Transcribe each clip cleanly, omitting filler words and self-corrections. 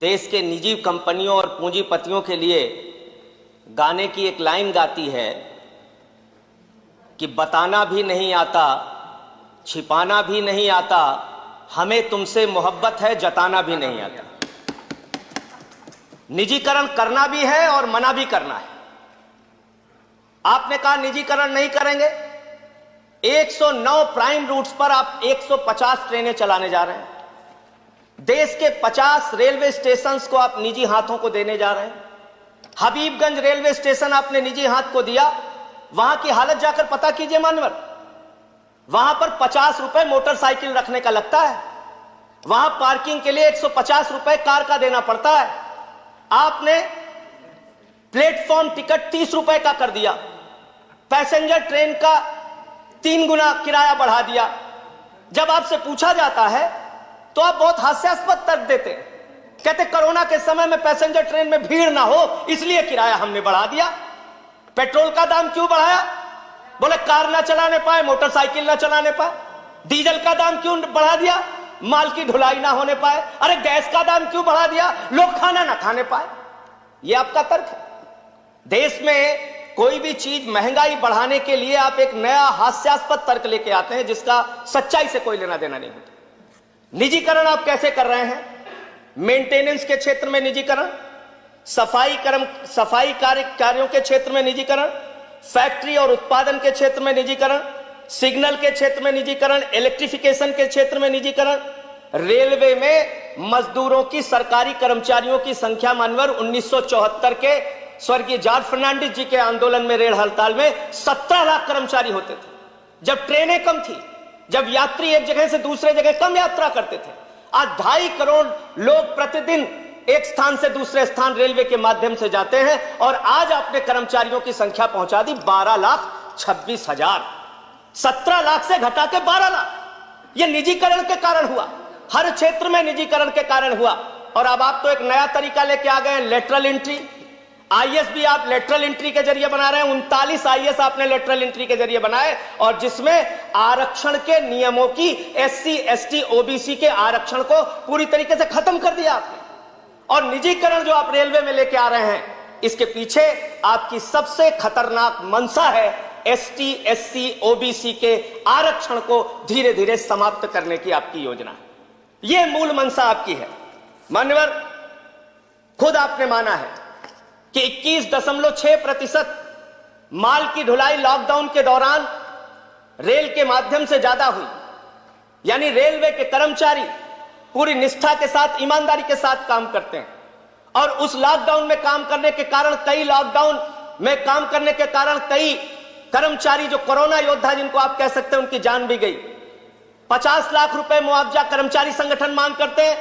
देश के निजी कंपनियों और पूंजीपतियों के लिए गाने की एक लाइन गाती है कि बताना भी नहीं आता, छिपाना भी नहीं आता, हमें तुमसे मोहब्बत है, जताना भी नहीं आता। निजीकरण करना भी है और मना भी करना है। आपने कहा निजीकरण नहीं करेंगे। 109 प्राइम रूट्स पर आप 150 ट्रेनें चलाने जा रहे हैं। देश के 50 रेलवे स्टेशंस को आप निजी हाथों को देने जा रहे हैं। हबीबगंज रेलवे स्टेशन आपने निजी हाथ को दिया। वहां की हालत जाकर पता कीजिए मानवर, वहां पर 50 रुपए मोटरसाइकिल रखने का लगता है। वहां पार्किंग के लिए 150 रुपए कार का देना पड़ता है। आपने प्लेटफॉर्म टिकट 30 रुपए का कर दिया। पैसेंजर ट्रेन का 3 गुना किराया बढ़ा दिया। जब आपसे पूछा जाता है तो आप बहुत हास्यास्पद तर्क देते हैं। कहते कोरोना के समय में पैसेंजर ट्रेन में भीड़ ना हो इसलिए किराया हमने बढ़ा दिया। पेट्रोल का दाम क्यों बढ़ाया? बोले कार ना चलाने पाए, मोटरसाइकिल ना चलाने पाए। डीजल का दाम क्यों बढ़ा दिया? माल की ढुलाई ना होने पाए। अरे गैस का दाम क्यों बढ़ा दिया? लोग खाना ना खाने पाए। यह आपका तर्क है। देश में कोई भी चीज महंगाई बढ़ाने के लिए आप एक नया हास्यास्पद तर्क लेके आते हैं जिसका सच्चाई से कोई लेना देना नहीं होता। निजीकरण आप कैसे कर रहे हैं? मेंटेनेंस के क्षेत्र में निजीकरण, सफाई कार्यों के क्षेत्र में निजीकरण, फैक्ट्री और उत्पादन के क्षेत्र में निजीकरण, सिग्नल के क्षेत्र में निजीकरण, इलेक्ट्रिफिकेशन के क्षेत्र में निजीकरण। रेलवे में मजदूरों की, सरकारी कर्मचारियों की संख्या मानवर 1974 के स्वर्गीय जॉर्ज फर्नांडिस जी के आंदोलन में, रेल हड़ताल में 17 लाख कर्मचारी होते थे। जब ट्रेनें कम थी, जब यात्री एक जगह से दूसरे जगह कम यात्रा करते थे। आज 2.5 करोड़ लोग प्रतिदिन एक स्थान से दूसरे स्थान रेलवे के माध्यम से जाते हैं और आज आपने कर्मचारियों की संख्या पहुंचा दी 12,26,000। 17 लाख से घटा के 12 लाख। यह निजीकरण के कारण हुआ। हर क्षेत्र में निजीकरण के कारण हुआ। और अब आप तो एक नया तरीका लेके आ गए, लेटरल एंट्री। आईएएस भी आप लेटरल एंट्री के जरिए बना रहे हैं। 39 आईएएस आपने लेटरल एंट्री के जरिए बनाए और जिसमें आरक्षण के नियमों की, एससी, एसटी, ओबीसी के आरक्षण को पूरी तरीके से खत्म कर दिया आपने। और निजीकरण जो आप रेलवे में लेके आ रहे हैं, इसके पीछे आपकी सबसे खतरनाक मंशा है एसटी, एससी, ओबीसी के आरक्षण को धीरे धीरे समाप्त करने की आपकी योजना। यह मूल मंशा आपकी है। मान्यवर, खुद आपने माना है कि 21.6% माल की ढुलाई लॉकडाउन के दौरान रेल के माध्यम से ज्यादा हुई। यानी रेलवे के कर्मचारी पूरी निष्ठा के साथ, ईमानदारी के साथ काम करते हैं और उस लॉकडाउन में काम करने के कारण, कई कर्मचारी जो कोरोना योद्धा जिनको आप कह सकते हैं, उनकी जान भी गई। 50 लाख रुपए मुआवजा कर्मचारी संगठन मांग करते हैं।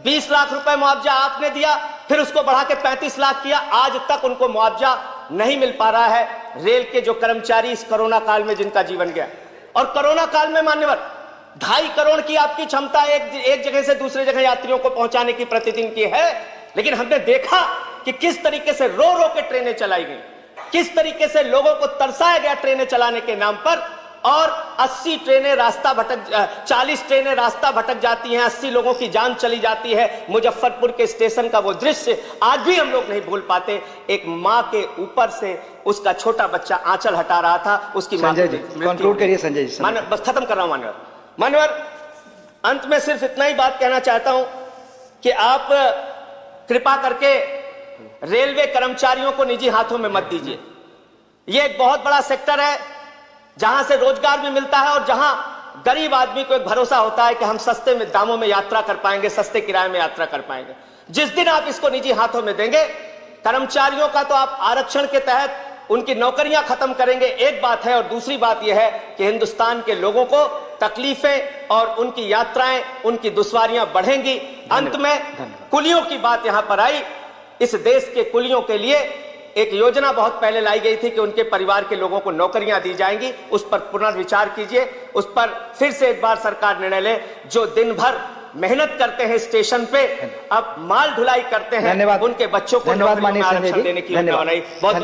20 लाख रुपए मुआवजा आपने दिया, फिर उसको बढ़ा के 35 लाख किया। आज तक उनको मुआवजा नहीं मिल पा रहा है। रेल के जो कर्मचारी इस कोरोना काल में जिनका जीवन गया, और कोरोना काल में मान्यवर 2.5 करोड़ की आपकी क्षमता एक जगह से दूसरे जगह यात्रियों को पहुंचाने की प्रतिदिन की है। लेकिन हमने देखा कि किस तरीके से रो रो के ट्रेनें चलाई गई, किस तरीके से लोगों को तरसाया गया ट्रेनें चलाने के नाम पर। और 40 ट्रेनें रास्ता भटक जाती हैं, 80 लोगों की जान चली जाती है। मुजफ्फरपुर के स्टेशन का वो दृश्य आज भी हम लोग नहीं भूल पाते। एक मां के ऊपर से उसका छोटा बच्चा आंचल हटा रहा था, उसकी मां। कंक्लूड करिए संजय जी। बस खत्म कर रहा हूं मान्यवर। अंत में सिर्फ इतना ही बात कहना चाहता हूं कि आप कृपा करके रेलवे कर्मचारियों को निजी हाथों में मत दीजिए। यह एक बहुत बड़ा सेक्टर है जहां से रोजगार भी मिलता है और जहां गरीब आदमी को एक भरोसा होता है कि हम सस्ते में दामों में यात्रा कर पाएंगे, सस्ते किराए में यात्रा कर पाएंगे। जिस दिन आप इसको निजी हाथों में देंगे, कर्मचारियों का तो आप आरक्षण के तहत उनकी नौकरियां खत्म करेंगे, एक बात है। और दूसरी बात यह है कि हिंदुस्तान के लोगों को तकलीफें और उनकी यात्राएं, उनकी दुश्वारियां बढ़ेंगी। अंत में कुलियों की बात यहां पर आई। इस देश के कुलियों के लिए एक योजना बहुत पहले लाई गई थी कि उनके परिवार के लोगों को नौकरियां दी जाएंगी। उस पर पुनर्विचार कीजिए, उस पर फिर से एक बार सरकार निर्णय ले। जो दिन भर मेहनत करते हैं स्टेशन पे, अब माल ढुलाई करते हैं, उनके बच्चों को नौकरी में आरक्षण देने की योजना बनाई। बहुत